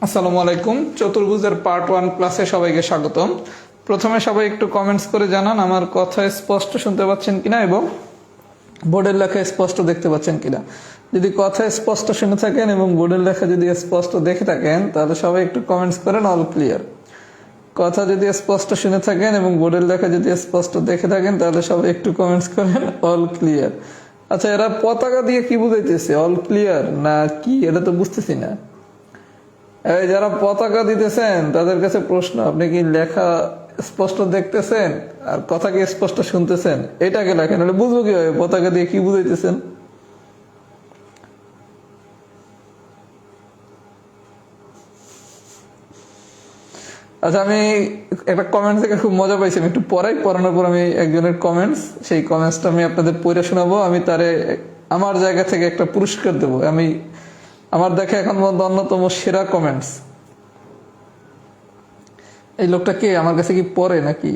আসসালামু আলাইকুম। চতুর্ভুজের পার্ট 1 ক্লাসে সবাইকে স্বাগতম। প্রথমে সবাই একটু কমেন্টস করে জানান আমার কথা স্পষ্ট শুনতে পাচ্ছেন কিনা এবং বোর্ডের লেখা স্পষ্ট দেখতে পাচ্ছেন কিনা। যদি কথা স্পষ্ট শুনে থাকেন এবং বোর্ডের লেখা যদি স্পষ্ট দেখে থাকেন তাহলে সবাই একটু কমেন্টস করেন অল ক্লিয়ার। কথা যদি স্পষ্ট শুনে থাকেন এবং বোর্ডের লেখা যদি স্পষ্ট দেখে থাকেন তাহলে সবাই একটু কমেন্টস করেন অল ক্লিয়ার। আচ্ছা, এরা পতাকা দিয়ে কি বুঝাইতেছে, অল ক্লিয়ার না কি, এটা তো বুঝতেছি না। এই যারা পতাকা দিতেছেন তাদের কাছে প্রশ্ন, আপনি কি লেখা স্পষ্ট দেখতেছেন আর কথা কি স্পষ্ট শুনতেছেন? এটাকে লেখেন, নাহলে বুঝবো কিভাবে পতাকা দিয়ে কি বুঝাইতেছেন। আচ্ছা, আমি একটা কমেন্ট থেকে খুব মজা পাইছি, আমি একটু পড়ানোর পর আমি একজনের কমেন্টস, সেই কমেন্টসটা আমি আপনাদের পড়ে শোনাবো। আমি তারে আমার জায়গা থেকে একটা পুরস্কার দেবো। আমি আমার দেখে এখন পর্যন্ত অন্যতম সেরা কমেন্টস। এই লোকটা কে, আমার কাছে কি পড়ে নাকি?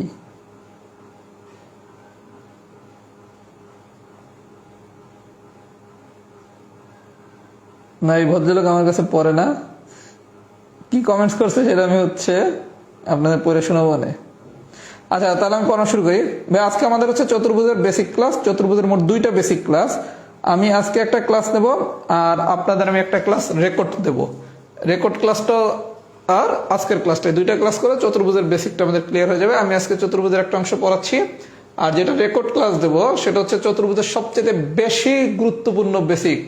না, এই ভদ্রলোক আমার কাছে পড়ে না। কি কমেন্টস করছে সেটা আমি আপনাদের পড়ে শোনাবো না। আচ্ছা, তাহলে আমি পড়া শুরু করি। ভাই, আজকে আমাদের চতুর্ভুজের বেসিক ক্লাস। চতুর্ভুজের মোট 2টা বেসিক ক্লাস। আমি আজকে একটা ক্লাস নেব আর আপনাদের আমি একটা ক্লাস রেকর্ড দেব। রেকর্ড ক্লাসটা আর আজকের ক্লাসটা, 2টা ক্লাস করে চতুর্ভুজের বেসিকটা আমাদের ক্লিয়ার হয়ে যাবে। আমি আজকে চতুর্ভুজের একটা অংশ পড়াচ্ছি আর যেটা রেকর্ড ক্লাস দেব সেটা চতুর্ভুজের সবচেয়ে বেশি গুরুত্বপূর্ণ বেসিক।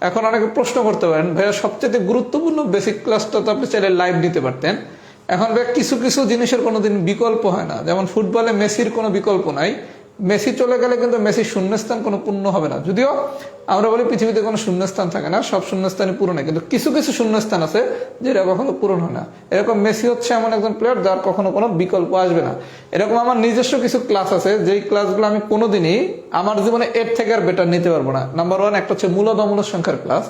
এখন অনেকে প্রশ্ন করতে পারেন, ভাইয়া সবচেয়ে গুরুত্বপূর্ণ বেসিক ক্লাসটা তো আপনি চাইলে লাইভ নিতে পারতেন। এখন ভাই কিছু কিছু জিনিসের কোনোদিন বিকল্প হয় না। যেমন ফুটবলে মেসির কোনো বিকল্প নাই। মেসি চলে গেলে কিন্তু মেসির শূন্যস্থান কোনো পূর্ণ হবে না। যদিও আমরা বলি পৃথিবীতে কোনো শূন্যস্থান থাকে না, সব শূন্যস্থানই পূরণ হয়, কিন্তু কিছু কিছু শূন্যস্থান আছে যেটা কখনো পূরণ হয় না। এরকম মেসি এমন একজন প্লেয়ার যার কখনো কোনো বিকল্প আসবে না। এরকম আমার নিজস্ব কিছু ক্লাস আছে যেই ক্লাসগুলো আমি কোনোদিনই আমার জীবনে এর থেকে আর বেটার নিতে পারবো না। নাম্বার 1 একটা মূলদ অমূলদ সংখ্যার ক্লাস।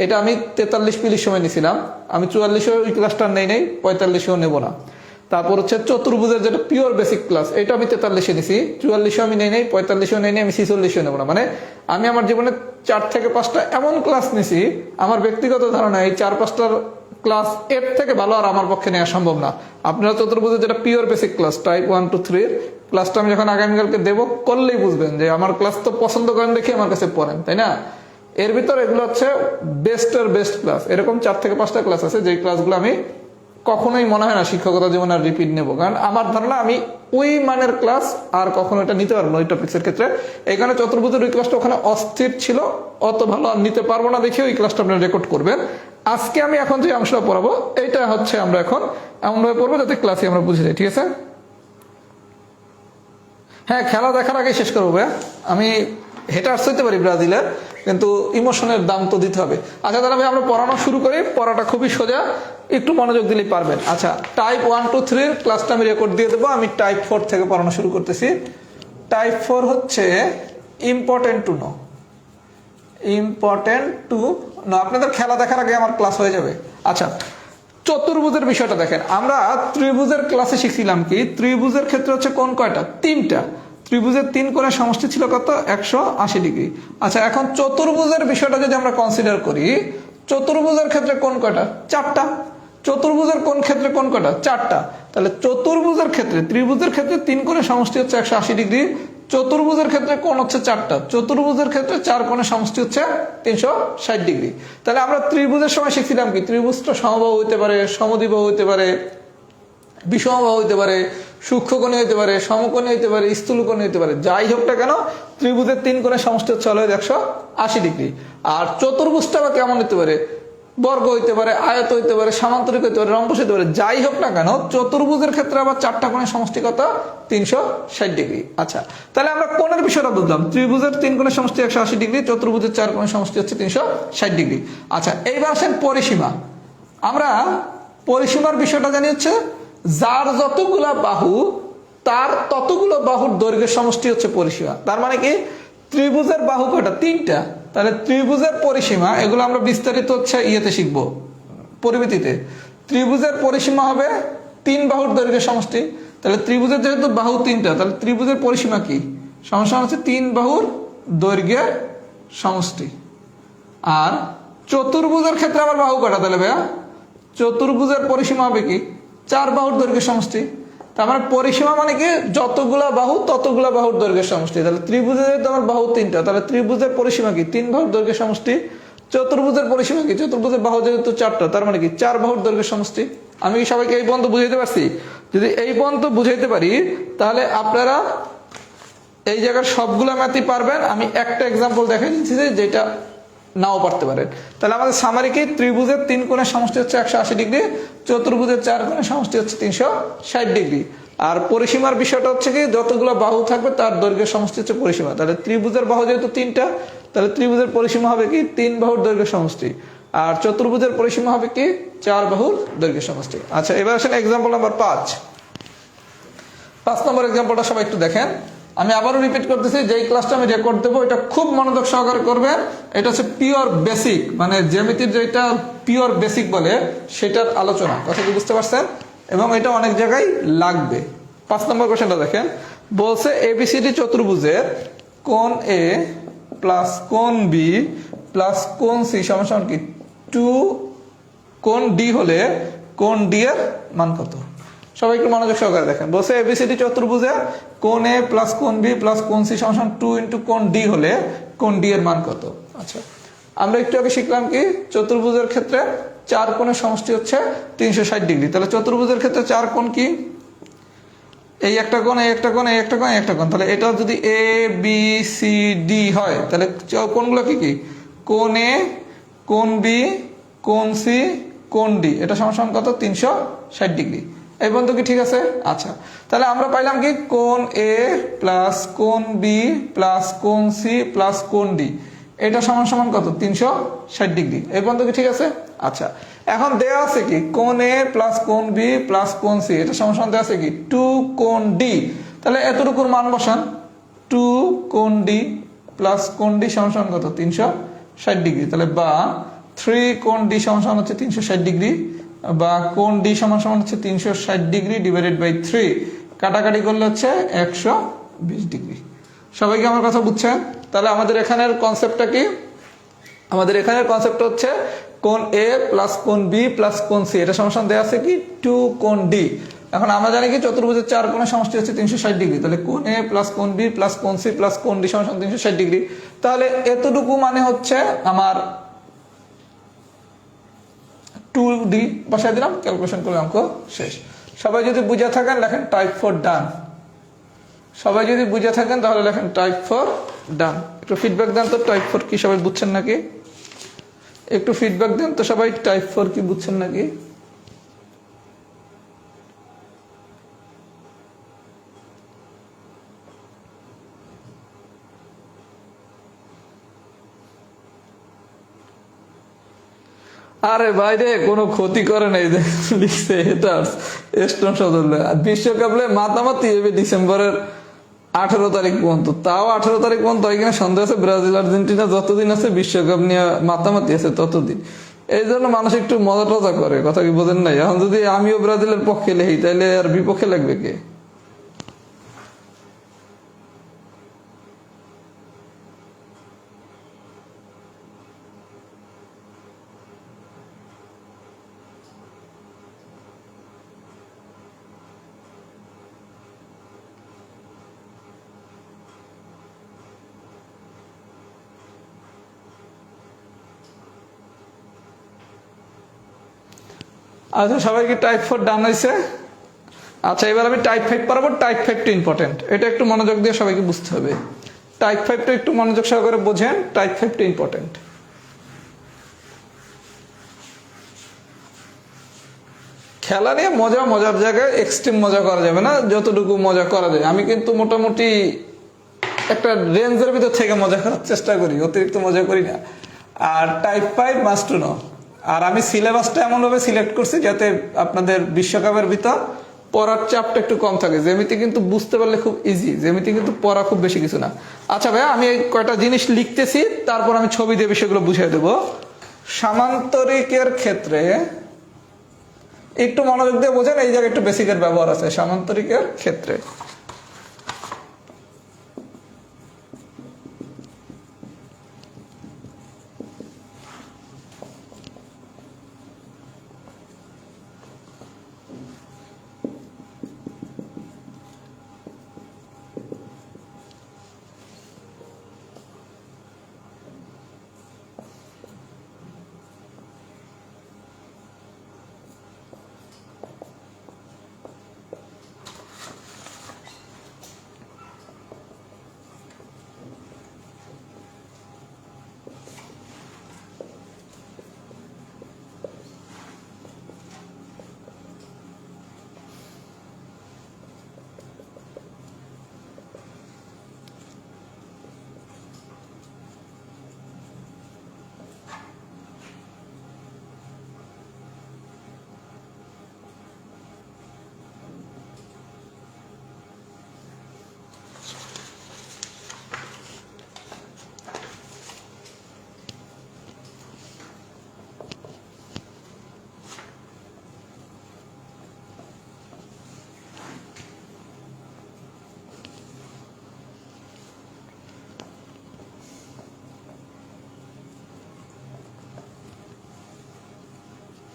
এটা আমি 43 সময় নিছিলাম। আমি 44 ওই ক্লাসটা নেই 45-ও নেবো না। তারপর চতুর্ভুজের যেটা পিওর বেসিক ক্লাস, এটা আমি 43-এ নিছি। 44-ও আমি নেই 45-ও নেই, আমি 46-ও নেবো না। মানে আমি আমার জীবনে 4 থেকে 5টা এমন ক্লাস নিছি, আমার ব্যক্তিগত ধারণা এই 4-5টার ক্লাস এর থেকে ভালো আর আমার পক্ষে নেওয়া সম্ভব না। আপনারা চতুর্ভুজের যেটা পিওর বেসিক ক্লাস টাইপ 1 2 3 ক্লাসটা আমি যখন আগামীকালকে দেবো করলেই বুঝবেন যে আমার ক্লাস তো পছন্দ করেন দেখে আমার কাছে পড়েন, তাই না? এর ভিতর এগুলো বেস্টের বেস্ট ক্লাস। এরকম 4 থেকে 5টা ক্লাস আছে যেই ক্লাসগুলো আমি কখনোই মনে হয় না শিক্ষকতা জীবনে আর রিপিট নেবো, কারণ আমার ধারণা আমি ওই মানের ক্লাস আর কখনো এটা নিতে পারবো না ওই টপিক্সের ক্ষেত্রে। এখানে চতুর্ভুজের ওই ক্লাসটা ওখানে অস্থির ছিল, অত ভালো আর নিতে পারবো না দেখে ওই ক্লাসটা আপনারা রেকর্ড করবেন। আজকে আমি এখন যে অংশটা পড়াবো এইটা আমরা এখন এমনভাবে পড়বো যাতে ক্লাসে আমরা বুঝে যাই, ঠিক আছে? হ্যাঁ, খেলা দেখার আগে শেষ করবো। আমি হেটার্স হইতে পারি ব্রাজিলের, কিন্তু ইমোশনের দাম তো দিতে হবে। আচ্ছা, তাহলে আমরা পড়ানো শুরু করি। পড়াটা খুবই সোজা, একটু মনোযোগ দিলেই পারবেন। আচ্ছা, টাইপ 1 2 3 ক্লাসটা আমি রেকর্ড দিয়ে দেবো। আমি টাইপ 4 থেকে পড়ানো শুরু করতেছি। Type 4 important to know. Important to know. আপনাদের খেলা দেখার আগে আমার ক্লাস হয়ে যাবে। আচ্ছা, চতুর্ভুজের বিষয়টা দেখেন। আমরা ত্রিভুজের ক্লাসে শিখছিলাম কি, ত্রিভুজের ক্ষেত্রে কোন কয়টা? 3টা। ত্রিভুজের 3 কোণের সমষ্টি ছিল কত? 180 ডিগ্রি। আচ্ছা, এখন চতুর্ভুজের বিষয়টা যদি আমরা কনসিডার করি, চতুর্ভুজের ক্ষেত্রে কোন কয়টা? 4টা। চতুর্ভুজের কোন ক্ষেত্রে কোন কয়টা? 4টা। তাহলে চতুর্ভুজের ক্ষেত্রে, ত্রিভুজের ক্ষেত্রে 3 কোণের সমষ্টি 180 ডিগ্রি, চতুর্ভুজের ক্ষেত্রে কোণ 4টা। চতুর্ভুজের ক্ষেত্রে 4 কোণের সমষ্টি 360 ডিগ্রি। তাহলে আমরা ত্রিভুজের সময় শিখছিলাম কি, ত্রিভুজটা সমবাহু হইতে পারে, সমদ্বিবাহু হইতে পারে, বিষমবাহু হইতে পারে, সূক্ষ্মকোণী হইতে পারে, সমকোণী হইতে পারে, স্থূলকোণী হইতে পারে। যাই হোক না কেন, ত্রিভুজের 3 কোণের সমষ্টি 180 ডিগ্রি। আর চতুর্ভুজটা বা কেমন হইতে পারে? বর্গ হইতে পারে, আয়ত হইতে পারে, সামান্তরিক হইতে পারে, রম্বস হইতে পারে। যাই হোক না কেন, চতুর্ভুজের ক্ষেত্রে আবার 4টা কোণের সমষ্টি কত? 360 ডিগ্রি। আচ্ছা, তাহলে আমরা কোণের বিষয়টা বুঝলাম। ত্রিভুজের 3 কোণের সমষ্টি 180 ডিগ্রি, চতুর্ভুজের 4 কোণের সমষ্টি 360 ডিগ্রি। আচ্ছা, এইবার আসেন পরিসীমা। আমরা পরিসীমার বিষয়টা জানি যার যতগুলা বাহু তার ততগুলো বাহুর দৈর্ঘ্যের সমষ্টি পরিসীমা। তার মানে কি, ত্রিভুজের বাহু কয়টা? 3টা। তাহলে ত্রিভুজের পরিসীমা, এগুলো আমরা বিস্তারিত ইয়েতে শিখবো, পরিমিতিতে। ত্রিভুজের পরিসীমা হবে 3 বাহুর দৈর্ঘ্যের সমষ্টি। তাহলে ত্রিভুজের যেহেতু বাহু 3টা, তাহলে ত্রিভুজের পরিসীমা কি? সমস্যা 3 বাহুর দৈর্ঘ্যের সমষ্টি। আর চতুর্ভুজের ক্ষেত্রে আবার বাহু কয়টা? তাহলে ভাইয়া চতুর্ভুজের পরিসীমা হবে কি 4 বাহুর দৈর্ঘ্যের সমষ্টি। তার মানে পরিসীমা মানে কি যতগুলা বাহু ততগুলা বাহুর দৈর্ঘ্যের সমষ্টি। তাহলে ত্রিভুজের যেহেতু আমার বাহু 3টা, তাহলে ত্রিভুজের পরিসীমা কি 3 বাহুর দৈর্ঘ্যের সমষ্টি। চতুর্ভুজের পরিসীমা কি চতুর্ভুজের বাহু যেহেতু 4টা, তার মানে কি 4 বাহুর দৈর্ঘ্যের সমষ্টি। আমি কি সবাইকে এই পর্যন্ত বুঝাইতে পারছি? যদি এই পর্যন্ত বুঝাইতে পারি তাহলে আপনারা এই জায়গার সবগুলা ম্যাথই পারবেন। আমি একটা এক্সাম্পল দেখাই দিচ্ছি যেটা নাও পারতে পারেন। তাহলে আমাদের সামারি কি ত্রিভুজের 3 কোণের সমষ্টি হচ্ছে 180 ডিগ্রি, চতুর্ভুজের 4 কোণের সমষ্টি হচ্ছে 360 ডিগ্রি। আর পরিসীমার বিষয়টা হচ্ছে কি যতগুলো বাহু থাকবে তার দৈর্ঘ্যের সমষ্টি হচ্ছে পরিসীমা। তাহলে ত্রিভুজের বাহু যেহেতু 3টা, তাহলে ত্রিভুজের পরিসীমা হবে কি 3 বাহুর দৈর্ঘ্যের সমষ্টি। আর চতুর্ভুজের পরিসীমা হবে কি 4 বাহুর দৈর্ঘ্যের সমষ্টি। আচ্ছা, এবার আসেন এক্সাম্পল নাম্বার 5 নম্বর এক্সাম্পলটা সবাই একটু দেখেন। আমি আবারও রিপিট করতেছি, যেই ক্লাসটা আমি রেকর্ড দেবো এটা খুব মনোযোগ সহকারে করবেন। এটা হচ্ছে পিওর বেসিক, মানে জ্যামিতির যেটা পিওর বেসিক বলে সেটার আলোচনা। কথা কি বুঝতে পারছেন? এবং এটা অনেক জায়গায় লাগবে। 5 নম্বর কোশ্চেনটা দেখেন, বলছে এবিসিডি চতুর্ভুজের কোণ এ প্লাস কোণ বি প্লাস কোণ সি সমান কি 2 কোণ ডি হলে কোণ ডি এর মান কত? সবাই একটু মনোযোগ সহকারে দেখেন। বলছে এবিসিডি চতুর্ভুজে কোণ এ প্লাস কোণ বি প্লাস কোণ সি সমান 2 ইন্টু কোণ ডি হলে কোণ ডি এর মান কত? আচ্ছা, আমরা একটু আগে শিখলাম কি চতুর্ভুজের ক্ষেত্রে 4 কোণের সমষ্টি হচ্ছে 360 ডিগ্রি। তাহলে চতুর্ভুজের ক্ষেত্রে 4 কোণ কি? এই একটা কোণ, এই একটা কোণ, এই একটা কোণ, এই একটা কোণ। তাহলে এটা যদি এ বি সি ডি হয় তাহলে কোণগুলো কি কি? কোণ এ, কোণ বি, কোণ সি, কোণ ডি। এটা সমান কত? 360 ডিগ্রি। এই পর্যন্ত কি ঠিক আছে? আচ্ছা, তাহলে আমরা পাইলাম কি কোণ এ প্লাস কোণ বি প্লাস কোণ সি প্লাস কোণ ডি, এটা সমান কত? 360 ডিগ্রি। এই পর্যন্ত কি ঠিক আছে? আচ্ছা, এখন দেওয়া আছে কি কোণ এ প্লাস কোণ বি প্লাস কোণ সি, এটা সমান দেওয়া আছে কি 2 কোণ ডি। তাহলে এতটুকুর মান বসান, 2 কোণ ডি প্লাস কোণ ডি সমান কত? 360 ডিগ্রি। তাহলে বা 3 কোণ ডি সমান হচ্ছে 360 ডিগ্রি, বা কোণ ডি সমান হচ্ছে 360 ডিগ্রি ডিভাইডেড বাই 3, কাটাকাটি করলে হচ্ছে 120 ডিগ্রি। সবাইকে আমার কথা বুঝছেন? তাহলে আমাদের এখানের কনসেপ্টটা কি? আমাদের এখানের কনসেপ্ট হচ্ছে কোণ এ প্লাস কোণ বি প্লাস কোণ সি, এটা সমান দেওয়া আছে কি 2 কোণ ডি। এখন আমরা জানি কি চতুর্ভুজের 4 কোণের সমষ্টি হচ্ছে 360 ডিগ্রি। তাহলে কোণ এ প্লাস কোণ বি প্লাস কোণ সি প্লাস কোণ ডি সমান 360 ডিগ্রি। তাহলে এতটুকু মানে হচ্ছে আমার 2D বসাই দিলাম, ক্যালকুলেশন করলে অঙ্ক শেষ। সবাই যদি বুঝে থাকেন লেখেন টাইপ 4 ডান। সবাই যদি বুঝে থাকেন তাহলে লেখেন টাইপ 4 ডান। একটু ফিডব্যাক দেন তো টাইপ 4 কি সবাই বুঝছেন নাকি? একটু ফিডব্যাক দেন তো সবাই টাইপ 4 কি বুঝছেন নাকি? আরে বাইরে কোনো ক্ষতি করে নাই, লিখছে এটা স্টোন সদর বিশ্বকাপে মাতামাতি হবে ডিসেম্বরের 18 তারিখ পর্যন্ত। তাও 18 তারিখ পর্যন্ত এখানে সন্দেহ আছে ব্রাজিল আর্জেন্টিনা যতদিন আছে বিশ্বকাপ নিয়ে মাতামাতি আছে ততদিন। এই জন্য মানুষ একটু মজা টজা করে, কথা কি বোঝেন নাই? এখন যদি আমিও ব্রাজিলের পক্ষে লিখি তাহলে আর বিপক্ষে লাগবে কে? আচ্ছা, সবাইকে টাইপ 4 ডান হয়েছে? আচ্ছা, এবার আমি টাইপ 5 পড়াবো। টাইপ 5টা ইম্পর্টেন্ট, এটা একটু মনোযোগ দিয়ে সবাইকে বুঝতে হবে। টাইপ 5টা একটু মনোযোগ সহকারে বোঝেন, টাইপ 5টা ইম্পর্টেন্ট। খেলা নিয়ে মজার জায়গায় এক্সট্রিম মজা করা যাবে না, যতটুকু মজা করা যায়। আমি কিন্তু মোটামুটি একটা রেঞ্জের ভিতর থেকে মজা করার চেষ্টা করি, অতিরিক্ত মজা করি না। আর টাইপ 5 মাস্ট টু নো। আর আমি সিলেবাসটা এমনভাবে সিলেক্ট করছি যাতে আপনাদের বিশ্বকাপের ভিতর পড়ার চাপটা একটু কম থাকে। জ্যামিতি কিন্তু বুঝতে পারলে খুব ইজি, জ্যামিতি কিন্তু পড়া খুব বেশি কিছু না। আচ্ছা ভাইয়া, আমি এই কয়টা জিনিস লিখতেছি, তারপর আমি ছবি দিয়ে বিষয়গুলো বুঝিয়ে দেবো। সামান্তরিকের ক্ষেত্রে একটু মনোযোগ দিয়ে বোঝেন, এই জায়গায় একটু বেসিকের ব্যবহার আছে। সামান্তরিকের ক্ষেত্রে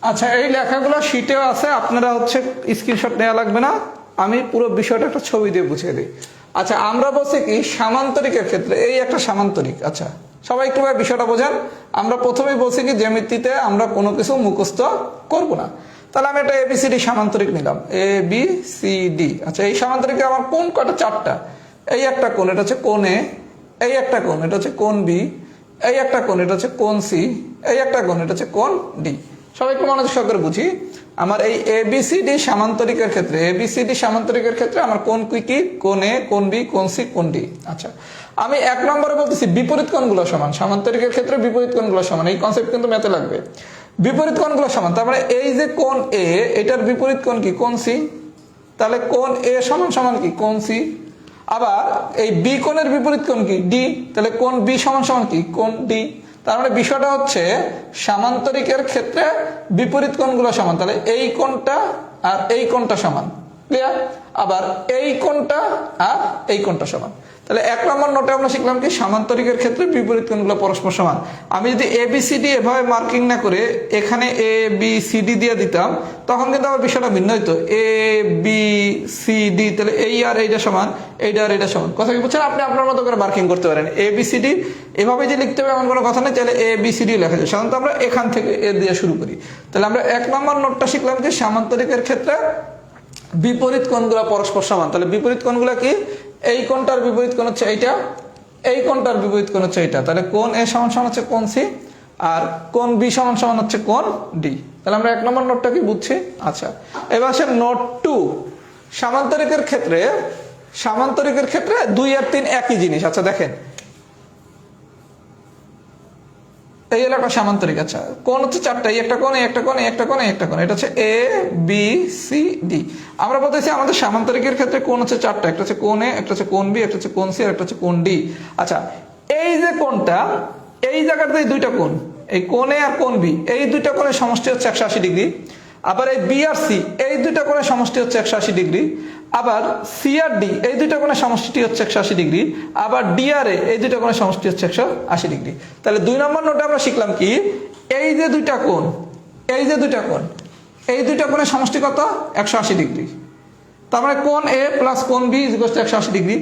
আচ্ছা, এই লেখাগুলো শিটেও আছে, আপনারা হচ্ছে স্ক্রিনশট নেওয়া লাগবে না, আমি পুরো বিষয়টা একটা ছবি দিয়ে বুঝিয়ে দিই। আচ্ছা, আমরা বলছি কি সামান্তরিকের ক্ষেত্রে, এই একটা সামান্তরিক। আচ্ছা, সবাই একটু বিষয়টা বোঝেন। আমরা প্রথমেই বলছি কি জ্যামিতিতে আমরা কোনো কিছু মুখস্থ করব না। তাহলে আমি একটা এবিসিডি সামান্তরিক নিলাম, এ বি সি ডি। আচ্ছা, এই সামান্তরিকে আমার কোণ কয়টা? 4টা। এই একটা কোণ, এটা হচ্ছে কোণ এ। এই একটা কোণ, এটা হচ্ছে কোণ বি। এই একটা কোণ, এটা হচ্ছে কোণ সি। এই একটা কোণ, এটা হচ্ছে কোণ ডি। সবাই একটু মনোযোগ সহকারে বুঝি। আমার এই এবিসিডি সামান্তরিকের ক্ষেত্রে, এবিসিডি সামান্তরিকের ক্ষেত্রে আমার কোণ কি কি? কোণ এ, কোণ বি, কোণ সি, কোণ ডি। আচ্ছা, আমি 1 নম্বরে বলতেছি বিপরীত কোণগুলো সমান। সামান্তরিকের ক্ষেত্রে বিপরীত কোণগুলো সমান, এই কনসেপ্ট কিন্তু ম্যাথে লাগবে। বিপরীত কোণগুলো সমান, তার মানে এই যে কোণ এ, এটার বিপরীত কোণ কি? কোণ সি। তাহলে কোণ এ সমান সমান কি? কোণ সি। আবার এই বি কোণের বিপরীত কোণ কি? ডি। তাহলে কোণ বি সমান সমান কি? কোণ ডি। তার মানে বিষয়টা হচ্ছে সামান্তরিকের ক্ষেত্রে বিপরীত কোণগুলো সমান। তাহলে এই কোণটা আর এই কোণটা সমান। ক্লিয়ার? আবার এই কোণটা আর এই কোণটা সমান। তাহলে 1 নম্বর নোটে আমরা শিখলাম কি সামান্তরিকের ক্ষেত্রে বিপরীত কোণগুলো পরস্পর সমান। আমি যদি এ বি সি ডি এভাবে মার্কিং না করে এখানে এ বি সি ডি দিয়ে দিতাম, তখন কিন্তু আমার বিষয়টা ভিন্ন হইতো। এ বি সি ডি, তাহলে এই আর এইটা সমান, এইটা আর এইটা সমান। কথা কি বুঝছেন? আপনি আপনার মতো করে মার্কিং করতে পারেন। এ বি সি ডি এভাবে যে লিখতে হবে এমন কোনো কথা নেই, তাহলে এ বি সি ডি লেখা যায়। সাধারণত আমরা এখান থেকে এ দিয়ে শুরু করি। তাহলে আমরা 1 নম্বর নোটটা শিখলাম যে সামান্তরিকের ক্ষেত্রে বিপরীত কোণগুলো পরস্পর সমান। তাহলে বিপরীত কোণগুলো কি? এই কোণটার বিপরীত কোণ হচ্ছে এইটা, এই কোণটার বিপরীত কোণ হচ্ছে এইটা। তাহলে কোণ এ সমান সমান হচ্ছে কোণ সি, আর কোণ বি সমান সমান হচ্ছে কোণ ডি। তাহলে আমরা 1 নম্বর নোটটা কি বুঝছি? আচ্ছা, এবার আসে নোট 2। সামান্তরিকের ক্ষেত্রে, সামান্তরিকের ক্ষেত্রে 2 আর 3 একই জিনিস। আচ্ছা দেখেন, এই হলো একটা সামান্তরিক। আচ্ছা, কোণ হচ্ছে 4টা, এই একটা কোণ, এই একটা কোণ, এই একটা কোণ, এই একটা কোণ। এটা হচ্ছে এ বি সি ডি। আমরা বলতেছি আমাদের সামান্তরিকের ক্ষেত্রে কোণ হচ্ছে 4টা। একটা হচ্ছে কোণ এ, একটা হচ্ছে কোণ বি, একটা হচ্ছে কোণ সি, আর একটা হচ্ছে কোণ ডি। আচ্ছা, এই যে কোণটা, এই জায়গাতে এই দুইটা কোণ, এই কোণ এ আর কোণ বি, এই দুইটা কোণের সমষ্টি হচ্ছে 180 ডিগ্রি। আবার এই বি আর সি, এই দুইটা কোণের সমষ্টি হচ্ছে 180 ডিগ্রি। আবার সি আর ডি, এই দুইটা কোণের সমষ্টি হচ্ছে 180 ডিগ্রি। আবার ডি আর এ, এই দুইটা কোণের সমষ্টি হচ্ছে 180 ডিগ্রি। তাহলে 2 নম্বর নোটে আমরা শিখলাম কি এই যে দুইটা কোণ, এই যে দুইটা কোণ, এই দুইটা কোণের সমষ্টি কত? 180 ডিগ্রি। তার মানে কোণ এ প্লাস কোণ B is equal to 180 degree.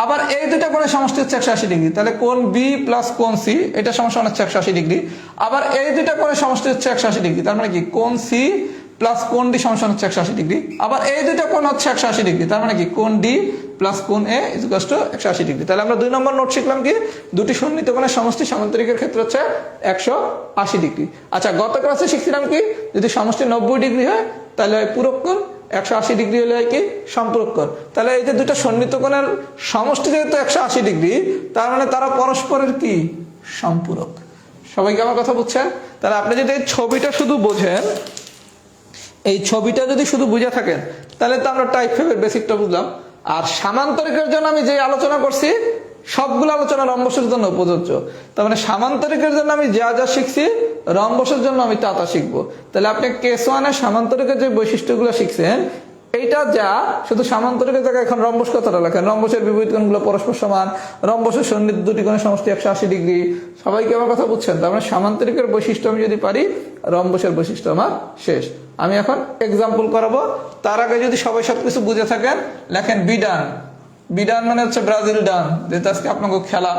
আবার এই দুইটা কোণের সমষ্টি হচ্ছে 180 ডিগ্রি। তাহলে কোণ বি প্লাস কোণ সি, এটা সমষ্টি হচ্ছে 180 ডিগ্রি। আবার এই দুইটা কোণের সমষ্টি হচ্ছে 180 ডিগ্রি। তার মানে কি কোণ সি প্লাস কোণ ডি সমষ্টি হচ্ছে 180 ডিগ্রি। আবার এই দুইটা কোণ হচ্ছে 180 ডিগ্রি। তার মানে কি কোণ ডি প্লাস কোণ এ ইজ ইকুয়াল টু 180 ডিগ্রি। তাহলে আমরা 2 নম্বর নোট শিখলাম কি দুটি সন্নিহিত কোণের সমষ্টি সামান্তরিকের ক্ষেত্রে হচ্ছে 180 ডিগ্রি। আচ্ছা, গত ক্লাসে শিখছিলাম কি যদি সমষ্টি 90 ডিগ্রি হয় তাহলে হয় পূরক কোণ, 180 ডিগ্রি হলে কি সম্পূরক কোণ। তাহলে এই যে দুটো সন্নিহিত কোণের সমষ্টি যেহেতু 180 ডিগ্রি, তার মানে তারা পরস্পরের কি সম্পূরক। সবাইকে আমার কথা বুঝছেন? তাহলে আপনি যদি এই ছবিটা শুধু বোঝেন, এই ছবিটা যদি শুধু বুঝে থাকেন, তাহলে তো আমরা টাইপ 5 এর বেসিকটা বুঝলাম। আর সামান্তরিকের জন্য আমি যে আলোচনা করছি সবগুলো আলোচনা রম্বসের জন্য প্রযোজ্য। তার মানে সামান্তরিকের জন্য আমি যা যা শিখছি রম্বসের জন্য আমি তা তা শিখবো। তাহলে আপনি কেস 1 এর সামান্তরিকের যে বৈশিষ্ট্যগুলো শিখছেন এইটা যা শুধু সামান্তরিকের জায়গায় এখন রম্বস কথাটা লেখেন। রম্বসের বিপরীত কোণগুলো পরস্পর সমান, রম্বসের সন্নিহিত দুটি কোণের সমষ্টি 180 ডিগ্রি। সবাইকে আমার কথা বুঝছেন? তার মানে সামান্তরিকের বৈশিষ্ট্য আমি যদি পারি, রম্বসের বৈশিষ্ট্য আমার শেষ। আমি এখন এক্সাম্পল করাবো। তার আগে যদি সবাই সবকিছু বুঝে থাকেন লেখেন বিডান। বিডান মানে হচ্ছে ব্রাজিল ডান, যেহেতু আজকে আপনাকে খেলা,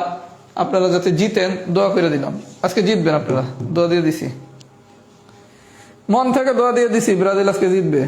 আপনারা যাতে জিতেন দোয়া করে দিলাম। আজকে জিতবেন আপনারা, দোয়া দিয়ে দিছি, মন থেকে দোয়া দিয়ে দিছি ব্রাজিল আজকে জিতবে।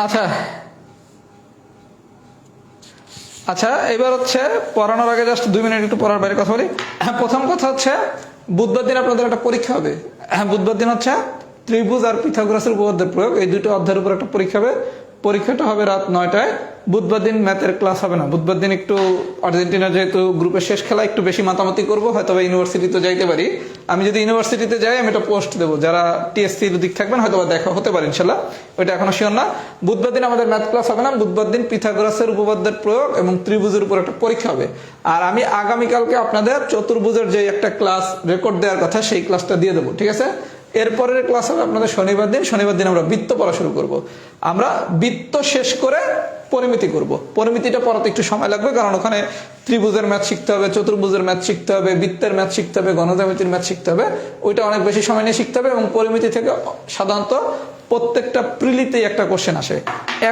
আচ্ছা আচ্ছা, এবার হচ্ছে পড়ানোর আগে জাস্ট 2 মিনিট একটু পড়ার বাইরে কথা বলি। প্রথম কথা হচ্ছে বুধবার দিন আপনাদের একটা পরীক্ষা হবে। বুধবার দিন হচ্ছে ত্রিভুজ আর পিথাগোরাসের উপপাদ্যের প্রয়োগ, এই দুটো অধ্যায়ের উপর একটা পরীক্ষা হবে। পরীক্ষাটা হবে রাত 9টায়। বুধবার দিন ম্যাথের ক্লাস হবে না। বুধবার দিন একটু আর্জেন্টিনা যেহেতু গ্রুপের শেষ খেলা, একটু বেশি মাতামাতি করবো, হয়তো ইউনিভার্সিটিতে যাইতে পারি। আমি যদি ইউনিভার্সিটিতে যাই আমি এটা পোস্ট দেবো, যারা টিএসসির দিক থাকবেন হয়তো দেখা হতে পারে ইনশাল্লাহ, ওইটা এখনো শিওর না। বুধবার দিন আমাদের ম্যাথ ক্লাস হবে না। বুধবার দিন পিথাগোরাসের উপপাদ্যের প্রয়োগ এবং ত্রিভুজের উপর একটা পরীক্ষা হবে। আর আমি আগামীকালকে আপনাদের চতুর্ভুজের যে একটা ক্লাস রেকর্ড দেওয়ার কথা, সেই ক্লাসটা দিয়ে দেবো, ঠিক আছে? এরপরের ক্লাস হবে আপনাদের শনিবার দিন। শনিবার দিন আমরা বৃত্ত পড়া শুরু করব। আমরা বৃত্ত শেষ করে পরিমিতি করব। পরিমিতিটা পড়াতে একটু সময় লাগবে, কারণ ওখানে ত্রিভুজের ম্যাথ শিখতে হবে, চতুর্ভুজের ম্যাথ শিখতে হবে, বৃত্তের ম্যাথ শিখতে হবে, গণজ্যামিতির ম্যাথ শিখতে হবে। ওইটা অনেক বেশি সময় নিয়ে শিখতে হবে এবং পরিমিতি থেকে সাধারণত প্রত্যেকটা প্রিলিতেই একটা কোশ্চেন আসে।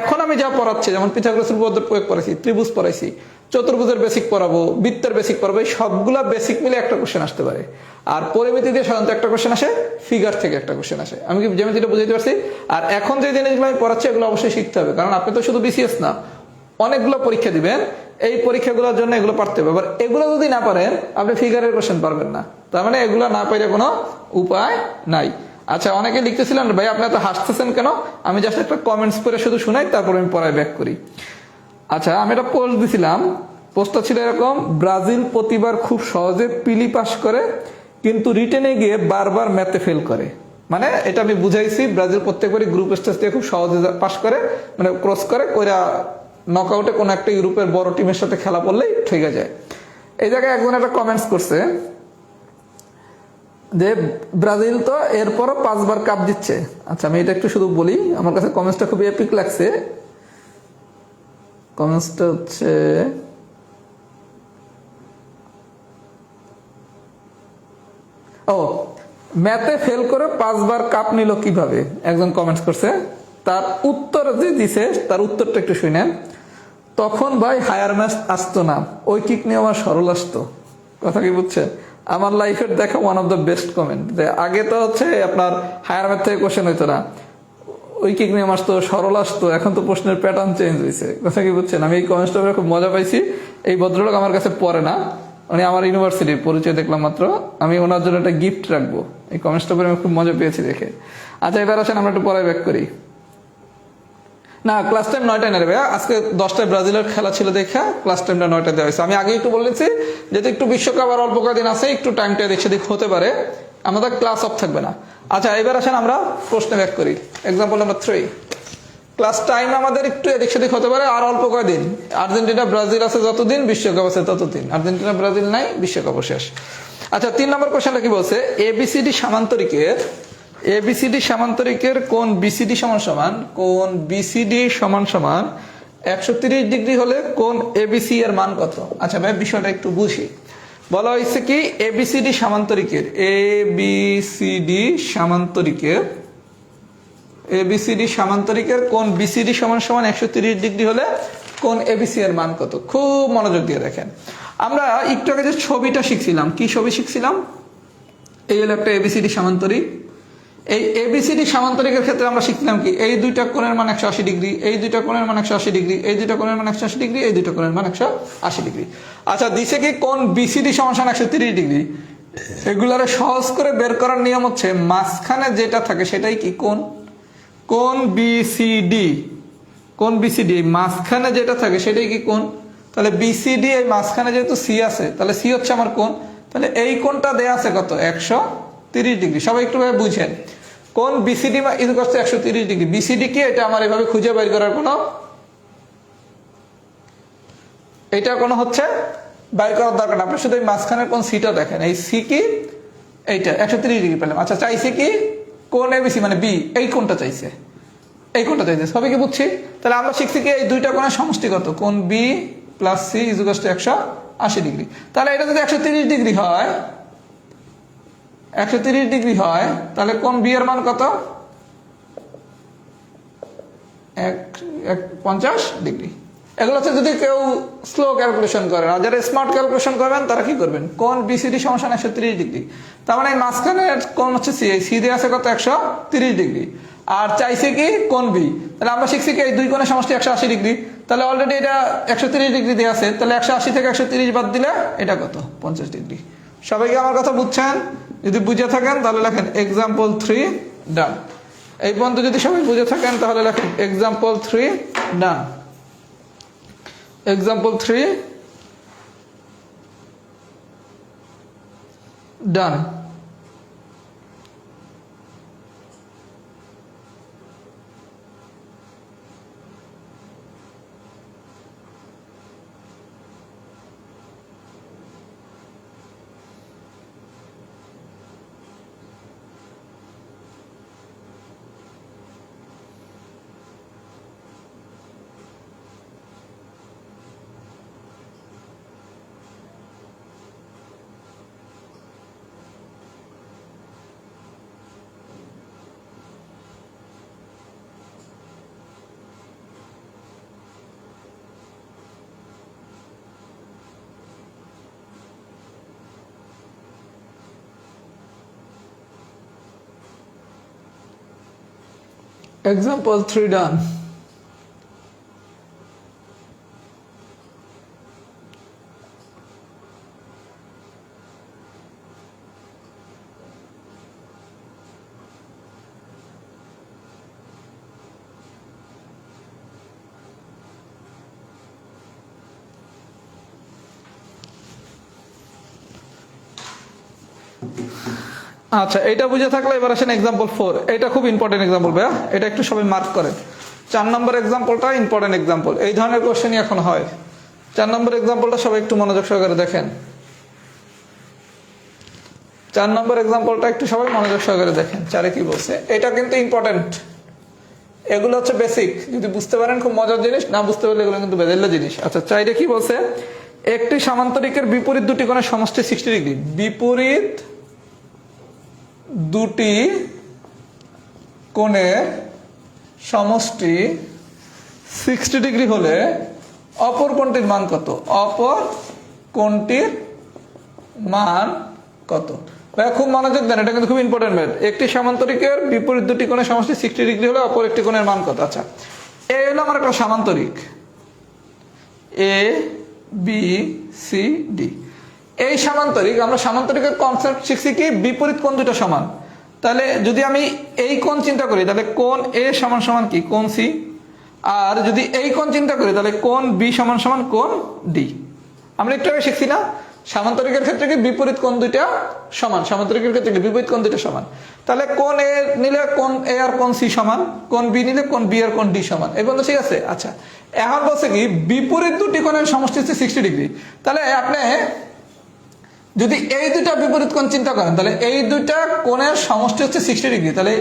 এখন আমি যা পড়াচ্ছি, যেমন পিথাগোরাসের উপপাদ্য প্রয়োগ করাইছি, ত্রিভুজ পড়াইছি, চতুর্ভুজের বেসিক পড়াবো, বৃত্তের বেসিক পড়াবো, এই সবগুলা বেসিক মিলে একটা কোশ্চেন আসতে পারে। আর পরিমিতি দিয়ে সাধারণত একটা কোশ্চেন আসে, ফিগার থেকে একটা কোশ্চেন আসে। আমি কি জ্যামিতিটা বুঝাইতে পারছি? আর এখন যে জিনিসগুলো আমি পড়াচ্ছি এগুলো অবশ্যই শিখতে হবে, কারণ আপনি তো শুধু বিসিএস না, অনেকগুলো পরীক্ষা দিবেন। এই পরীক্ষাগুলোর জন্য এগুলো পারতে হবে। আবার এগুলো যদি না পারেন আপনি ফিগারের কোশ্চেন পারবেন না। তার মানে এগুলো না পাইলে কোনো উপায় নাই। আচ্ছা, অনেকে লিখতেছিলেন ভাই আপনি এত হাসতেছেন কেন? আমি জাস্ট একটা কমেন্টস করে শুধু শুনাই, তারপর আমি পড়ায় ব্যাক করি। আচ্ছা, আমি একটা পোস্ট দিছিলাম। পোস্টটা ছিল এরকম: ব্রাজিল প্রতিবার খুব সহজে পিলি পাস করে, কিন্তু রিটেনে গিয়ে বারবার ম্যাথে ফেল করে। মানে এটা আমি বুঝাইছি, ব্রাজিল প্রত্যেকবারই গ্রুপ স্টেজ দিয়ে খুব সহজে পাস করে, মানে ক্রস করে ওরা নকআউটে কোনো একটা ইউরোপের বড় টিমের সাথে খেলা পড়লেই ঠিক যায়। এই জায়গায় একজন একটা কমেন্টস করছে যে ব্রাজিল তো এরপরও 5বার কাপ দিচ্ছে। আচ্ছা, আমি এটা একটু শুধু বলি, আমার কাছে কমেন্টসটা খুব এপিক লাগছে। কমেন্টসটা হচ্ছে, ও ম্যাথে ফেল করে 5বার কাপ নিল কিভাবে, একজন কমেন্টস করছে। তার উত্তর যে দিছে, তার উত্তরটা একটু শুনেন। তখন ভাই হায়ার ম্যাথ আসতো না, ওই কিক নিয়ে আমার সরল আসতো। কথা কি বুঝছেন? আমার লাইফের দেখা one of the best comment. যে আগে তো হচ্ছে আপনার হায়ার ম্যাথ থেকে কোশ্চেন হইতো না, ওই কিক নিয়ে আসতো, সরল আসতো। এখন তো প্রশ্নের প্যাটার্ন চেঞ্জ হয়েছে। কথা কি বুঝছেন? আমি এই কমেন্টসটা খুব মজা পাইছি। এই ভদ্রলোক আমার কাছে পড়ে না, উনি আমার ইউনিভার্সিটির পরিচয় দেখলাম মাত্র। আমি ওনার জন্য একটা গিফট রাখবো। এই কমেন্টসটা পরে আমি খুব মজা পেয়েছি দেখে। আচ্ছা, এবার আসেন আমরা একটু পরে ব্যাক করি। না, ক্লাস টাইম 9টায় না রে ভাইয়া, আজকে 10টায় ব্রাজিলের খেলা ছিল দেখা ক্লাস টাইমটা 9টায় দেওয়া হয়েছে। আমি আগে একটু বলেছি যেহেতু একটু বিশ্বকাপ আর অল্প কদিন আছে, একটু টাইমটা এদিক সেদিক হতে পারে, আমাদের ক্লাস অফ থাকবে না। আচ্ছা, এবার আসেন আমরা প্রশ্নে ব্যাক করি। Example number 3। ক্লাস টাইম আমাদের একটু এদিক সেদিক হতে পারে আর অল্প কয়দিন। আর্জেন্টিনা ব্রাজিল আছে যতদিন, বিশ্বকাপ আছে ততদিন। আর্জেন্টিনা ব্রাজিল নাই, বিশ্বকাপ শেষ। আচ্ছা, 3 নম্বর কোশ্চেনটা কি বলছে? এবিসিডি সামান্তরিকের কোন বিসিডি সমান সমান, কোন বিসিডি সমান সমান 130 ডিগ্রি হলে কোন এবিসি এর মান কত? আচ্ছা ভাই, বিষয়টা একটু বুঝি। বলা হয়েছে কি এবিসিডি সামান্তরিকের কোন বিসিডি সমান সমান 130 ডিগ্রি হলে কোন এবিসি এর মান কত? খুব মনোযোগ দিয়ে দেখেন। আমরা একটু আগে যে ছবিটা শিখছিলাম, কি ছবি শিখছিলাম? এই হলো একটা এবিসিডি সামান্তরিক। এই এবিসিডি সামান্তরিকের ক্ষেত্রে আমরা শিখলাম কি, এই দুইটা কোণের মান 180 ডিগ্রি, এই দুইটা কোণের মান 180 ডিগ্রি, এই দুইটা কোণের মান 180 ডিগ্রি, এই দুইটা কোণের মান 180 ডিগ্রি। আচ্ছা, দিছে কি কোন বিসিডি সমান 130 ডিগ্রি। এগুলার সহজ করে বের করার নিয়ম হচ্ছে মাঝখানে যেটা থাকে সেটাই কি কোণ। কোণ বিসিডি এই মাঝখানে যেটা থাকে সেটাই কি কোণ। তাহলে বিসিডি এই মাঝখানে যেহেতু সি আছে, তাহলে সি হচ্ছে আমার কোণ। তাহলে এই কোণটা দেয়া আছে কত? 130 ডিগ্রি। সবাই একটু ভাবে বুঝেন, কোন BCD equal to 130 degree. BCD কি, এটা আমার এভাবে খুঁজে বের করার কোনো, এটা কোনো হচ্ছে বাইর করার দরকার না। আপনি শুধু এই মাঝখানের কোন সিটা দেখেন, এই সি কি, এইটা 130 ডিগ্রি পেলাম। আচ্ছা, চাইছে কি কোন এবিসি মানে বি, এই কোনটা চাইছে, এই কোনটা চাইছে। সবাই কি বুঝছি? তাহলে আমরা শিখছি কি এই দুইটা কোণের সমষ্টি কত, কোন B plus C equal to 180 degree. তাহলে এটা যদি 130 ডিগ্রি হয়, 130 ডিগ্রি হয়, তাহলে কোন বি এর মান কত? 50 ডিগ্রি। এগুলো হচ্ছে যদি কেউ স্লো ক্যালকুলেশন করেন, আর যারা স্মার্ট ক্যালকুলেশন করবেন তারা কি করবেন, কোন বিসিডি সমান 130 ডিগ্রি। তার মানে এই মাঝখানে কোন হচ্ছে সি, এই সি দিয়ে আছে কত? 130 ডিগ্রি। আর চাইছে কি কোন বি, তাহলে আমরা শিখছি কি এই দুই কোণের সমষ্টি 180 ডিগ্রি, তাহলে অলরেডি এটা 130 ডিগ্রি দিয়ে আছে, তাহলে 180 থেকে 130 বাদ দিলে এটা কত 50 ডিগ্রি। সবাই কি আমার কথা বুঝছেন? যদি বুঝে থাকেন তাহলে লেখেন এক্সাম্পল 3 ডান। এই পর্যন্ত যদি সবাই বুঝে থাকেন তাহলে লেখেন এক্সাম্পল 3 ডান। এক্সাম্পল 3 ডান। Example 3 done. আচ্ছা, এটা বুঝে থাকলে এবার আসেন এক্সাম্পল 4। এটা খুব ইম্পর্টেন্ট এক্সাম্পল ভাইয়া, এটা একটু সবাই মার্ক করেন। 4 নম্বর এক্সাম্পলটা ইম্পর্টেন্ট এক্সাম্পল, এই ধরনের কোশ্চেনই এখন হয়। 4 নম্বর এক্সাম্পলটা সবাই একটু মনোযোগ সহকারে দেখেন। 4 নম্বর এক্সাম্পলটা একটু সবাই মনোযোগ সহকারে দেখেন। 4-এ কি বলছে, এটা কিন্তু ইম্পর্টেন্ট। এগুলো হচ্ছে বেসিক, যদি বুঝতে পারেন খুব মজার জিনিস, না বুঝতে পারলে এগুলো কিন্তু বেজাল্লা জিনিস। আচ্ছা, 4-এ কি বলছে, একটি সামান্তরিকের বিপরীত দুটি কোণের সমষ্টি 60 ডিগ্রি। বিপরীত দুটি কোণের সমষ্টি 60 ডিগ্রি হলে অপর কোণটির মান কত? অপর কোণটির মান কত? ভাই খুব মনোযোগ দেন, এটা কিন্তু খুব ইম্পর্টেন্ট ম্যাথ। একটি সামান্তরিকের বিপরীত দুটি কোণের সমষ্টি 60 ডিগ্রি হলে অপর একটি কোণের মান কত? আচ্ছা, এ হলো আমার একটা সামান্তরিক, এ বি সি ডি। এই সামান্তরিক, আমরা সামান্তরিকের কনসেপ্ট শিখছি কি, বিপরীত কোণ দুটো সমান। তাহলে যদি আমি এই কোণ চিন্তা করি তাহলে কোণ এ সমান সমান কি? কোণ সি। আর যদি এই কোণ চিন্তা করি তাহলে কোণ বি সমান সমান কোণ ডি। আমরা একটু আগে শিখছি না, সামান্তরিকের ক্ষেত্রে কি বিপরীত কোণ দুইটা সমান, সামান্তরিকের ক্ষেত্রে কি বিপরীত কোণ দুইটা সমান। তাহলে কোণ এ নিলে কোণ এ আর কোণ সি সমান, কোণ বি নিলে কোণ বি আর কোণ ডি সমান। এই পর্যন্ত ঠিক আছে? আচ্ছা, এখন বলছে কি বিপরীত দুটি কোণের সমষ্টি হচ্ছে 60 ডিগ্রি। তাহলে আপনি যদি এই দুটা বিপরীত কোণ চিন্তা করেন তাহলে এই দুইটা কোণের সমষ্টি হচ্ছে 60 ডিগ্রি। তাহলে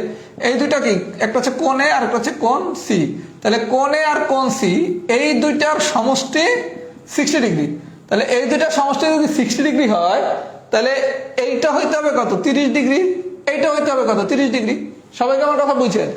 এই দুইটা কি, একটা হচ্ছে কোণ এ আর একটা হচ্ছে কোণ সি। তাহলে কোণ এ আর কোণ সি এই দুইটার সমষ্টি 60 ডিগ্রি। তাহলে এই দুইটার সমষ্টি যদি 60 ডিগ্রি হয় তাহলে এইটা হইতে হবে কত? 30 ডিগ্রি। এইটা হইতে হবে কত? 30 ডিগ্রি। সবাইকে আমার কথা বুঝছেন?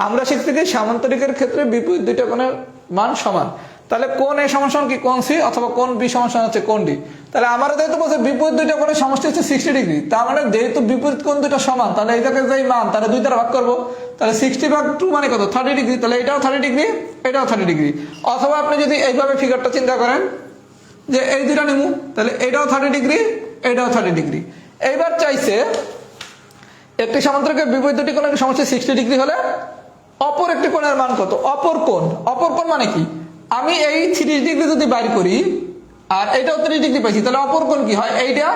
আমরা শিখতে কি সামান্তরিকের ক্ষেত্রে বিপরীত দুইটা কোণের মান সমান। তাহলে কোণ এ সমান সমান কি? কোণ সি, অথবা কোণ বি সমান সমান হচ্ছে কোণ ডি। তাহলে আমার যেহেতু বলছে বিপরীত দুইটা কোণের সমষ্টি হচ্ছে 60 ডিগ্রি, তার মানে যেহেতু বিপরীত কোণ দুটো সমান তাহলে এই জায়গায় যেই মান তাহলে দুই দ্বারা ভাগ করবো। তাহলে 60 ভাগ 2 মানে কত? 30 ডিগ্রি। তাহলে এটাও 30 ডিগ্রি, এটাও 30 ডিগ্রি। অথবা আপনি যদি এইভাবে ফিগারটা চিন্তা করেন যে এই দুটা নিমু, তাহলে এটাও 30 ডিগ্রি, এটাও 30 ডিগ্রি। এইবার চাইছে একটি সামান্তরিকের বিপরীত দুটি কোণের সমষ্টি 60 ডিগ্রি হলে অপর একটি কোণের মান কত? অপর কোণ, অপর কোণ মানে কি? আমি এই 30 ডিগ্রি যদি বাইর করি আর এটাও 30 ডিগ্রি পাইছি, তাহলে অপর কোণ কি হয়? এইটা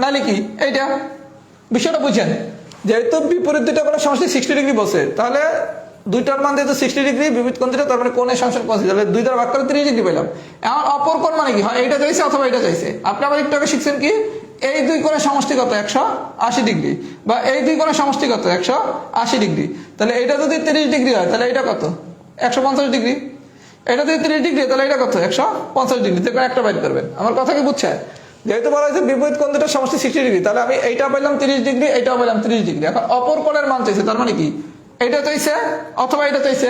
নালে কি এইটা? বিষয়টা বুঝছেন? যেহেতু বিপরীত দুইটা কোণের সমষ্টি 60 ডিগ্রি বসে, তাহলে দুইটার মান যেহেতু 60 ডিগ্রি, বিপরীত কোণ দুটো, তার মানে কোণের সমষ্টি কোণ, তাহলে দুই দ্বারা ভাগ করে 30 ডিগ্রি পেলাম। এখন অপর কোণ মানে কি হয়? এইটা চাইছে অথবা এটা চাইছে। আপনি আবার একটু আগে শিখছেন কি, এই দুই কোণের সমষ্টি কত? 180 ডিগ্রি। বা এই দুই কোণের সমষ্টি কত? 180 ডিগ্রি। তাহলে এটা যদি 30 ডিগ্রি হয় তাহলে এটা কত? 150 ডিগ্রি। এটা যদি 30 ডিগ্রি তাহলে এটা কত? 150 ডিগ্রি। যে কোনো একটা বাইর করবেন। আমার কথা কি বুঝছেন? যেহেতু বলা হয়েছে বিপরীত কোণ দুটোর সমষ্টি 60 ডিগ্রি, তাহলে আমি এইটা পেলাম 30 ডিগ্রি, এইটাও পেলাম 30 ডিগ্রি। এখন অপর কোণের মান চাইছে, তার মানে কি এটা চাইছে অথবা এটা চাইছে।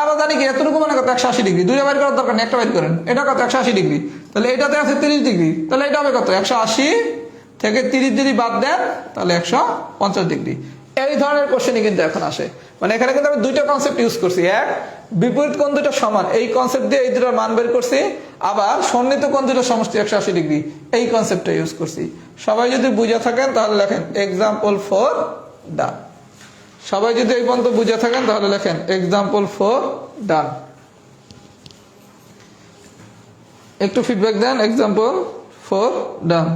আমরা জানি কি এতটুকু মানে কত? 180 ডিগ্রি। দুইটা বাইর করার দরকার নেই, একটা বাইর করেন। এটা কত? 180 ডিগ্রি। তাহলে এটাতে আছে 30 ডিগ্রি, তাহলে এটা হবে কত? 180 থেকে 30 যদি বাদ দেন তাহলে 150 ডিগ্রি। এই ধরনের কোশ্চেনই কিন্তু এখন আসে। মানে এখানে কিন্তু আমি দুইটা কনসেপ্ট ইউজ করছি, এক বিপরীত কোণ দুটো সমান এই কনসেপ্ট দিয়ে এই দুটোর মান বের করছি, আবার সন্নিহিত কোণ দুটো সমষ্টি 180 ডিগ্রি এই কনসেপ্টটা ইউজ করছি। সবাই যদি বুঝে থাকেন তাহলে লেখেন এক্সাম্পল 4 ডান। সবাই যদি এই পর্যন্ত বুঝে থাকেন তাহলে লেখেন এক্সাম্পল 4 ডান। একটু ফিডব্যাক দেন, এক্সাম্পল 4 ডান।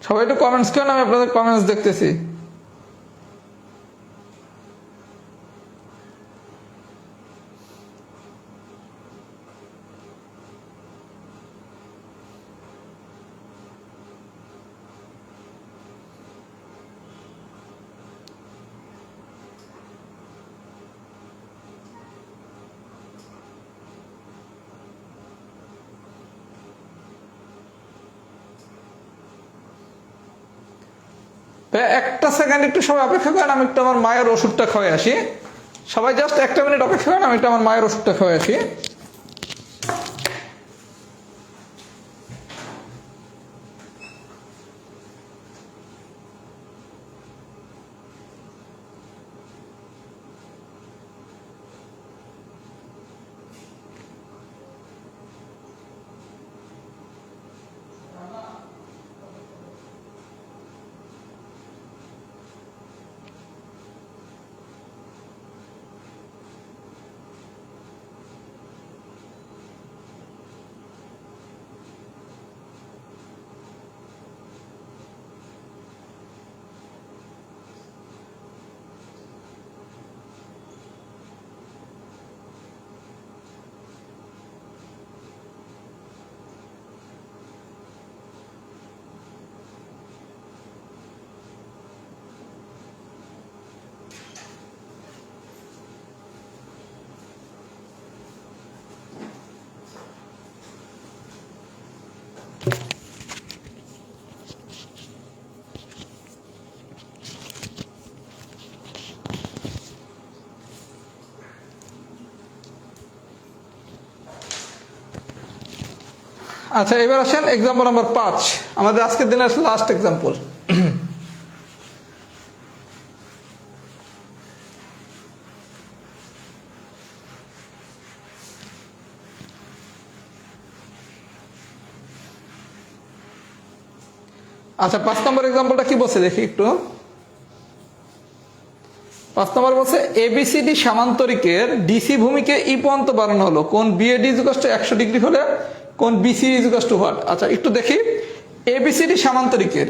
সবাই একটু কমেন্টস করেন, আমি আপনাদের কমেন্টস দেখতেছি। একটা সেকেন্ড একটু সবাই অপেক্ষা করেন, আমি একটু আমার মায়ের ওষুধটা খাওয়াই আসি। সবাই জাস্ট একটা মিনিট অপেক্ষা করেন, আমি একটু আমার মায়ের ওষুধটা খাওয়াই আসি। আচ্ছা, এবার আসেন এক্সাম্পল নাম্বার 5, আমাদের আজকের দিনের লাস্ট এক্সাম্পল। আচ্ছা, 5 নম্বর এক্সাম্পলটা কি বলছে দেখি একটু। 5 নম্বর বলছে এবিসিডি সামান্তরিকের ডিসি ভূমিকে ই পর্যন্ত বাড়ানো হলো, কোন BAD is equal to 100 degree হলে কোন BC is equal to what. আচ্ছা, একটু দেখি এবিসিডি সামান্তরিকের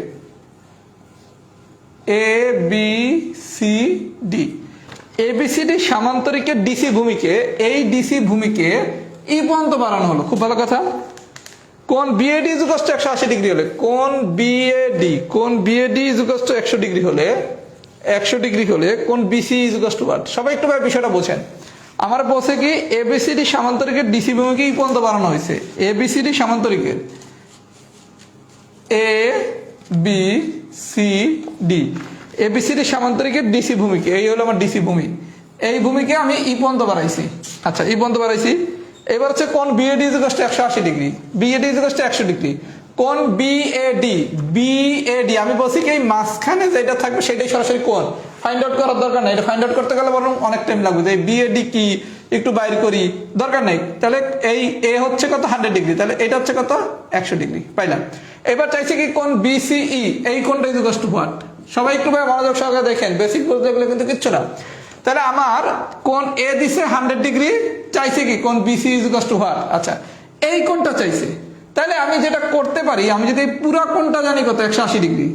এবিসিডি সামান্তরিকের ডিসি ভূমিকে, এই ডিসি ভূমিকে ই পর্যন্ত বাড়ানো হলো, খুব ভালো কথা। কোন BAD is equal to 180 degree হলে, কোন BAD is equal to 100 degree হলে, 100 ডিগ্রি হলে কোন BC is equal to what. সবাই একটু ভাই বিষয়টা বোঝেন। আমার বলছে কি এবিসিডি সামান্তরিকের ডিসি ভূমিকে ই পর্যন্ত বাড়ানো হয়েছে, এবিসিডি সামান্তরিকের A B C D, ABCD সামান্তরিকের ডিসি ভূমিকে, এই হলো আমার ডিসি ভূমি, এই ভূমিকে আমি ই পর্যন্ত বাড়াইছি। আচ্ছা, ই পর্যন্ত বাড়াইছি। এবার হচ্ছে কোন BAD is equal to 180 degree, BAD is equal to 100 degree, কোন বিএডি আমি বলছি কি এই মাঝখানে যেটা থাকবে সেটাই সরাসরি কোন, ফাইন্ড আউট করার দরকার নাই, এটা ফাইন্ড আউট করতে গেলে বরং অনেক টাইম লাগবে, যে বিএডি কি একটু বাইর করি, দরকার নেই। তাহলে এই এ হচ্ছে কত 100 ডিগ্রি, তাহলে এটা হচ্ছে কত 100 ডিগ্রি পাইলাম। এবার চাইছে কি কোন বিসিই, এই কোনটা ইজ ইকুয়াল টু হোয়াট। সবাই একটু ভাই মনোযোগ সহকারে দেখেন, বেসিক বলতে গেলে কিন্তু কিচ্ছু না। তাহলে আমার কোন এ দিছে 100 ডিগ্রি, চাইছে কি কোন BC is equal to what. আচ্ছা, এই কোনটা চাইছে, তাহলে আমি যেটা করতে পারি, আমি যদি এই পুরা কোণটা জানি কত 180 ডিগ্রি,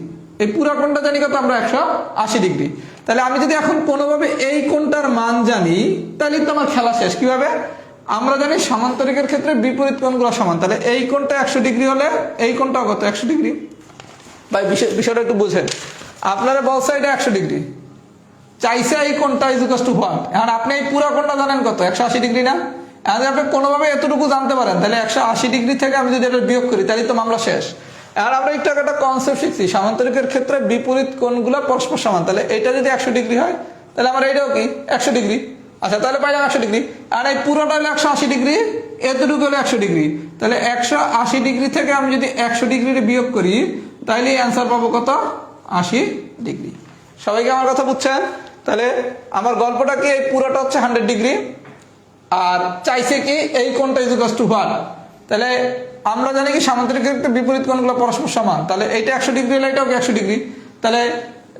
এই পুরা কোণটা জানি কত আমরা 180 ডিগ্রি, তাহলে আমি যদি এখন কোনোভাবে এই কোণটার মান জানি তাহলে তো আমার খেলা শেষ। কিভাবে? আমরা জানি সামান্তরিকের ক্ষেত্রে বিপরীত কোণগুলো সমান, তাহলে এই কোণটা 100 ডিগ্রি হলে এই কোণটাও কত 100 ডিগ্রি। ভাই বিষয়টা একটু বুঝেন, আপনারা বলছে এটা 100 ডিগ্রি, চাইছে এই কোণটা ইজ ইকুয়াল টু হোয়াট। এখন আপনি এই পুরা কোণটা জানেন কত 180 ডিগ্রি না, এখন যদি আপনি কোনোভাবে এতটুকু জানতে পারেন তাহলে 180 ডিগ্রি থেকে আমি যদি এটা বিয়োগ করি তাহলে তো মামলা শেষ। আর আমরা একটু একটা কনসেপ্ট শিখছি, সামান্তরিকের ক্ষেত্রে বিপরীত কোণগুলো পরস্পর সমান, তাহলে এটা যদি 100 ডিগ্রি হয় তাহলে আমার এটাও কি 100 ডিগ্রি। আচ্ছা তাহলে পাইলাম 100 ডিগ্রি, আর এই পুরোটা হলো 180 ডিগ্রি, এতটুকু হলো 100 ডিগ্রি, তাহলে 180 ডিগ্রি থেকে আমি যদি 100 ডিগ্রি বিয়োগ করি তাহলে অ্যান্সার পাবো কত, 80 ডিগ্রি। সবাইকে আমার কথা বুঝছেন? তাহলে আমার গল্পটা কি, এই পুরোটা হচ্ছে 100 ডিগ্রি, আর চাইছে কি এই কোণটা ইকুয়াল টু 1। তাহলে আমরা জানি কি সামান্তরিকের বিপরীত কোণগুলো পরস্পর সমান, তাহলে এটা 100 ডিগ্রি হলে এটাও 100 ডিগ্রি, তাহলে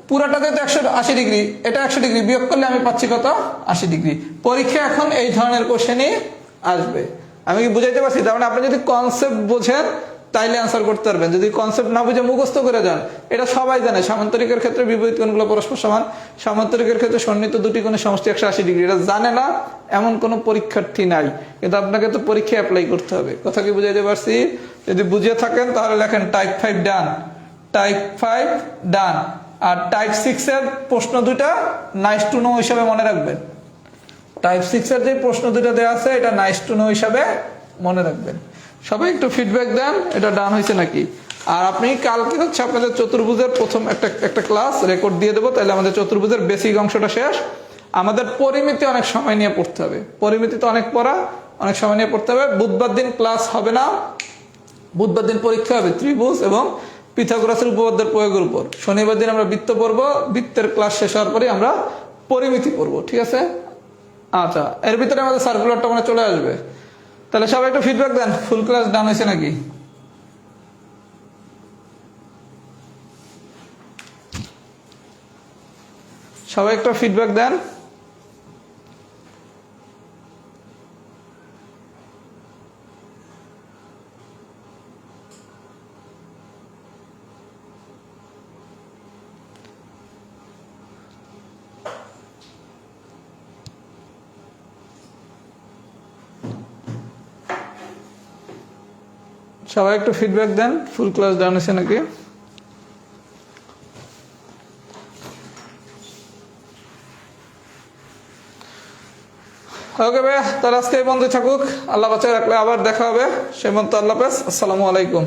পুরাটা যেহেতু 180 ডিগ্রি, এটা 100 ডিগ্রি বিয়োগ করলে আমি পাচ্ছি কত, 80 ডিগ্রি। পরীক্ষা এখন এই ধরনের কোশ্চেনই আসবে। আমি কি বুঝাইতে পারছি? তার মানে আপনি যদি কনসেপ্ট বোঝেন তাইলে অ্যান্সার করতে পারবেন, যদি কনসেপ্ট না বুঝে মুখস্থ করে যান। এটা সবাই জানে সামান্তরিকের ক্ষেত্রে বিপরীত কোণগুলো পরস্পর সমান, সামান্তরিকের ক্ষেত্রে সন্নিহিত দুটি কোণের সমষ্টি 180 ডিগ্রি, এটা জানে না এমন কোনো পরীক্ষার্থী নাই, কিন্তু আপনাকে তো পরীক্ষায় অ্যাপ্লাই করতে হবে। কথা কি বুঝাইতে পারছি? যদি বুঝে থাকেন তাহলে লেখেন টাইপ 5 ডান, টাইপ 5 ডান। আর টাইপ 6 এর প্রশ্ন দুটা নাইস টু নো হিসাবে মনে রাখবেন। টাইপ 6 এর যে প্রশ্ন দুটা দেওয়া আছে এটা নাইস টু নো হিসাবে মনে রাখবেন। সবাই একটু ফিডব্যাক দেন এটা ডান হয়েছে নাকি। আর আপনি কালকে হচ্ছে আপনাদের চতুর্ভুজের প্রথম একটা ক্লাস রেকর্ড দিয়ে দেবো, তাহলে আমাদের চতুর্ভুজের বেসিক অংশটা শেষ। আমাদের পরিমিতি অনেক সময় নিয়ে পড়তে হবে, পরিমিতি তো অনেক পড়া, অনেক সময় নিয়ে পড়তে হবে। বুধবার দিন ক্লাস হবে না, বুধবার দিন পরীক্ষা হবে ত্রিভুজ এবং পিথাগোরাসের উপপাদ্যের প্রয়োগের উপর। শনিবার দিন আমরা বৃত্ত পড়বো, বৃত্তের ক্লাস শেষ হওয়ার পরে আমরা পরিমিতি পড়বো, ঠিক আছে? আচ্ছা, এর ভিতরে আমাদের সার্কুলারটা মানে চলে আসবে। তাহলে সবাই একটু ফিডব্যাক দেন, ফুল ক্লাস ডান হয়েছে নাকি। সবাই একটু ফিডব্যাক দেন। সবাই একটু ফিডব্যাক দেন, ফুল ক্লাস ডান হয়েছে নাকি। ওকে ভাই, তাহলে আজকে এই বন্ধু থাকুক, আল্লাহ বাঁচায় রাখলে আবার দেখা হবে। সে মতো আল্লাহ হাফেজ, আসসালামু আলাইকুম।